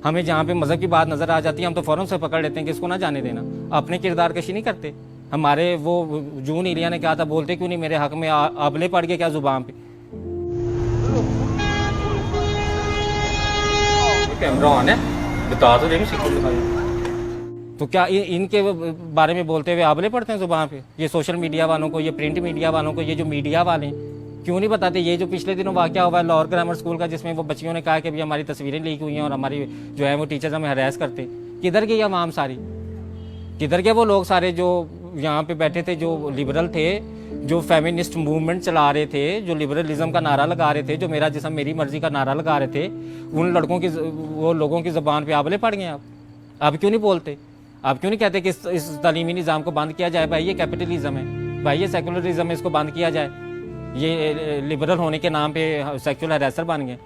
ہمیں جہاں پہ مذہب کی بات نظر آ جاتی ہے ہم تو فوراً سے پکڑ لیتے ہیں کہ اس کو نہ جانے دینا. اپنے کردار کشی نہیں کرتے. ہمارے وہ جون ایریا نے کہا تھا بولتے کیوں نہیں میرے حق میں ابلے پڑ گئے کیا زبان پہ. کیمرہ آن ہے بتا تو تو کیا ان کے بارے میں بولتے ہوئے آبلے پڑتے ہیں زبان پہ؟ یہ سوشل میڈیا والوں کو, یہ پرنٹ میڈیا والوں کو, یہ جو میڈیا والے کیوں نہیں بتاتے؟ یہ جو پچھلے دنوں واقعہ ہوا ہے لاہور گرامر اسکول کا جس میں وہ بچیوں نے کہا کہ ابھی ہماری تصویریں لیک ہوئی ہیں اور ہماری جو ہے وہ ٹیچرز ہمیں ہراس کرتے ہیں. کدھر گئی عوام ساری؟ کدھر گئے وہ لوگ سارے جو یہاں پہ بیٹھے تھے, جو لبرل تھے, جو فیمنسٹ موومنٹ چلا رہے تھے, جو لبرلزم کا نعرہ لگا رہے تھے, جو میرا جسم میری مرضی کا نعرہ لگا رہے تھے؟ ان لڑکوں کی وہ لوگوں کی زبان پہ آبلے پڑ گئے. آپ کیوں نہیں بولتے؟ آپ کیوں نہیں کہتے کہ اس تعلیمی نظام کو بند کیا جائے؟ بھائی یہ کیپٹلزم ہے, بھائی یہ سیکولرزم ہے, اس کو بند کیا جائے. یہ لبرل ہونے کے نام پہ سیکچول ہراسر بن گئے.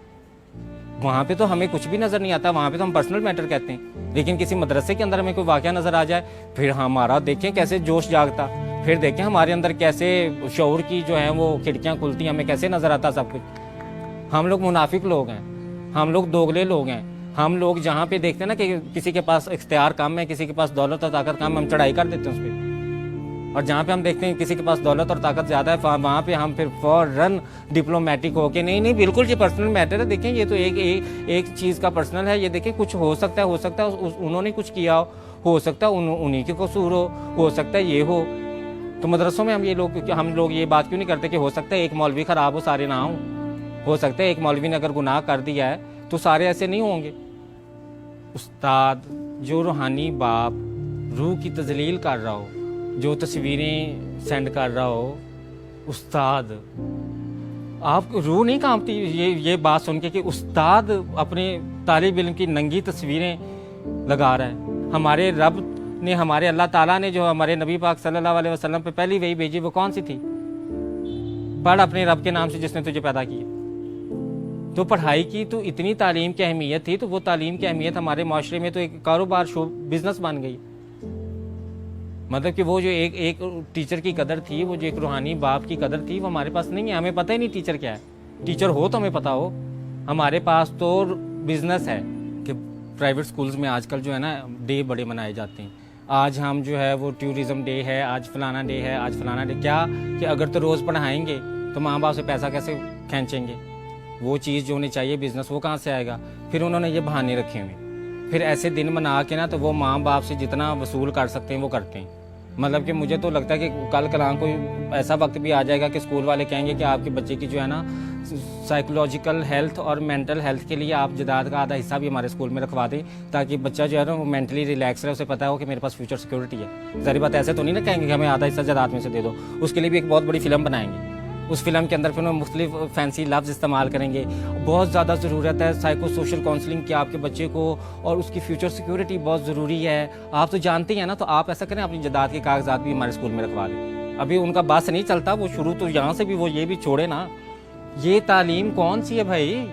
وہاں پہ تو ہمیں کچھ بھی نظر نہیں آتا, وہاں پہ تو ہم پرسنل میٹر کہتے ہیں. لیکن کسی مدرسے کے اندر ہمیں کوئی واقعہ نظر آ جائے پھر ہمارا دیکھیں کیسے جوش جاگتا, پھر دیکھیں ہمارے اندر کیسے شعور کی جو ہیں وہ کھڑکیاں کھلتی ہیں, ہمیں کیسے نظر آتا سب کچھ. ہم لوگ منافق لوگ ہیں, ہم لوگ دوگلے لوگ ہیں. ہم لوگ جہاں پہ دیکھتے ہیں نا کہ کسی کے پاس اختیار کم ہے, کسی کے پاس دولت اور طاقت کم ہے, ہم چڑھائی کر دیتے ہیں اس پہ. اور جہاں پہ ہم دیکھتے ہیں کسی کے پاس دولت اور طاقت زیادہ ہے وہاں پہ ہم پھر فوراً ڈپلومیٹک ہو کے نہیں بالکل یہ پرسنل میٹر ہے. دیکھیں یہ تو ایک چیز کا پرسنل ہے, یہ دیکھیں کچھ ہو سکتا ہے انہوں نے کچھ کیا ہو سکتا ہے انہیں کے قصور ہو سکتا ہے یہ ہو. تو مدرسوں میں ہم لوگ یہ بات کیوں نہیں کرتے کہ ہو سکتا ہے ایک مولوی خراب ہو سارے نہ ہوں, ہو سکتا ہے ایک مولوی نے اگر گناہ کر دیا ہے تو سارے ایسے نہیں ہوں گے. استاد جو روحانی باپ روح کی تذلیل کر رہا ہو, جو تصویریں سینڈ کر رہا ہو, استاد آپ روح نہیں کانپتی یہ بات سن کے کہ استاد اپنے طالب علم کی ننگی تصویریں لگا رہا ہے؟ ہمارے رب نے, ہمارے اللہ تعالیٰ نے جو ہمارے نبی پاک صلی اللہ علیہ وسلم پہ پہلی وحی بھیجی وہ کون سی تھی؟ پڑھ اپنے رب کے نام سے جس نے تجھے پیدا کیا. تو پڑھائی کی تو اتنی تعلیم کی اہمیت تھی, تو وہ تعلیم کی اہمیت ہمارے معاشرے میں تو ایک کاروبار بزنس بن گئی. مطلب کہ وہ جو ایک ٹیچر کی قدر تھی, وہ جو ایک روحانی باپ کی قدر تھی, وہ ہمارے پاس نہیں ہے. ہمیں پتہ ہی نہیں ٹیچر کیا ہے. ٹیچر ہو تو ہمیں پتہ ہو. ہمارے پاس تو بزنس ہے کہ پرائیویٹ سکولز میں آج کل جو ہے نا ڈے بڑے منائے جاتے ہیں. آج ہم جو ہے وہ ٹیورزم ڈے ہے, آج فلانا ڈے ہے, آج فلانا ڈے. کیا کہ اگر تو روز پڑھائیں گے تو ماں باپ سے پیسہ کیسے کھینچیں گے؟ وہ چیز جو ہونی چاہیے بزنس وہ کہاں سے آئے گا؟ پھر انہوں نے یہ بہانے رکھے ہوئے, پھر ایسے دن منا کے نا تو وہ ماں باپ سے جتنا وصول کر سکتے ہیں وہ کرتے ہیں. مطلب کہ مجھے تو لگتا ہے کہ کل کلاں کوئی ایسا وقت بھی آ جائے گا کہ اسکول والے کہیں گے کہ آپ کے بچے کی جو ہے نا سائیکولوجیکل ہیلتھ اور مینٹل ہیلتھ کے لیے آپ جداد کا آدھا حصہ بھی ہمارے اسکول میں رکھوا دیں, تاکہ بچہ جو ہے نا وہ مینٹلی ریلیکس رہے, اسے پتہ ہو کہ میرے پاس فیوچر سیکورٹی ہے. ظاہر بات ایسے تو نہیں نا کہیں گے کہ ہمیں آدھا حصہ جداد میں سے دے دو. اس کے لیے بھی ایک بہت بڑی فلم بنائیں گے. اس فلم کے اندر پھر انہوں مختلف فینسی لفظ استعمال کریں گے. بہت زیادہ ضرورت ہے سائیکو سوشل کاؤنسلنگ کی آپ کے بچے کو, اور اس کی فیوچر سیکورٹی بہت ضروری ہے. آپ تو جانتے ہیں نا, تو آپ ایسا کریں اپنی جداد کے کاغذات بھی ہمارے اسکول میں رکھوا لیں. ابھی ان کا بس نہیں چلتا, وہ شروع تو یہاں سے بھی وہ یہ بھی چھوڑے نا. یہ تعلیم کون سی ہے بھائی؟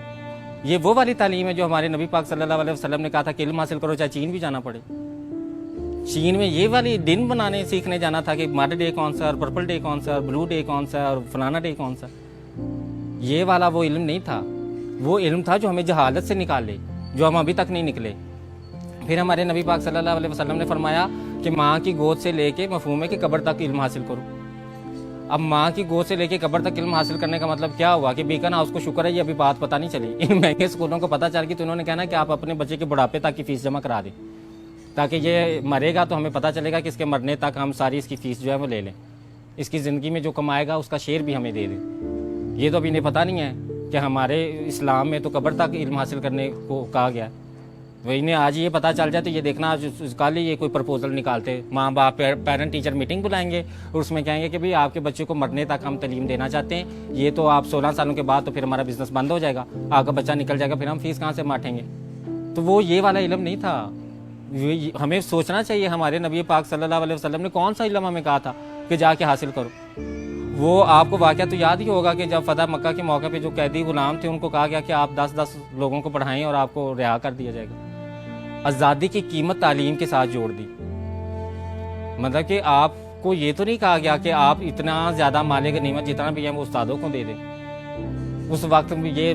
یہ وہ والی تعلیم ہے جو ہمارے نبی پاک صلی اللہ علیہ وسلم نے کہا تھا کہ علم حاصل کرو چاہے چین بھی جانا پڑے. چین میں یہ والی دن بنانے سیکھنے جانا تھا کہ مڈ ڈے کون سا, اور پرپل ڈے کون سا, اور بلو ڈے کون سا, اور فلانا ڈے کون سا. یہ والا وہ علم نہیں تھا. وہ علم تھا جو ہمیں جہالت سے نکالے, جو ہم ابھی تک نہیں نکلے. پھر ہمارے نبی پاک صلی اللہ علیہ وسلم نے فرمایا کہ ماں کی گود سے لے کے مفہوم ہے کہ قبر تک علم حاصل کرو. اب ماں کی گود سے لے کے قبر تک علم حاصل کرنے کا مطلب کیا ہوا کہ بیکن ہاؤس کو شکر ہے یہ ابھی بات پتہ نہیں چلی. ان مہنگے اسکولوں کو پتہ چل گئی تو انہوں نے کہنا کہ آپ اپنے بچے کے بڑھاپے تک کی فیس جمع کرا دیں, تاکہ یہ مرے گا تو ہمیں پتہ چلے گا کہ اس کے مرنے تک ہم ساری اس کی فیس جو ہے وہ لے لیں. اس کی زندگی میں جو کمائے گا اس کا شیئر بھی ہمیں دے دیں. یہ تو ابھی انہیں پتہ نہیں ہے کہ ہمارے اسلام میں تو قبر تک علم حاصل کرنے کو کہا گیا ہے. وہ انہیں آج یہ پتہ چل جائے تو یہ دیکھنا کل ہی یہ کوئی پرپوزل نکالتے, ماں باپ پیرنٹ ٹیچر میٹنگ بلائیں گے اور اس میں کہیں گے کہ بھئی آپ کے بچے کو مرنے تک ہم تعلیم دینا چاہتے ہیں. یہ تو آپ 16 سالوں کے بعد تو پھر ہمارا بزنس بند ہو جائے گا, آپ کا بچہ نکل جائے گا, پھر ہم فیس کہاں سے مانٹیں گے. تو وہ یہ والا علم نہیں تھا. ہمیں سوچنا چاہیے ہمارے نبی پاک صلی اللہ علیہ وسلم نے کون سا علم ہمیں کہا تھا کہ جا کے حاصل کرو. وہ آپ کو واقعہ تو یاد ہی ہوگا کہ جب فتح مکہ کے موقع پہ جو قیدی غلام تھے ان کو کہا گیا کہ آپ 10 لوگوں کو پڑھائیں اور آپ کو رہا کر دیا جائے گا. آزادی کی قیمت تعلیم کے ساتھ جوڑ دی. مطلب کہ آپ کو یہ تو نہیں کہا گیا کہ آپ اتنا زیادہ مال غنیمت جتنا بھی ہے وہ استادوں کو دے دیں. اس وقت یہ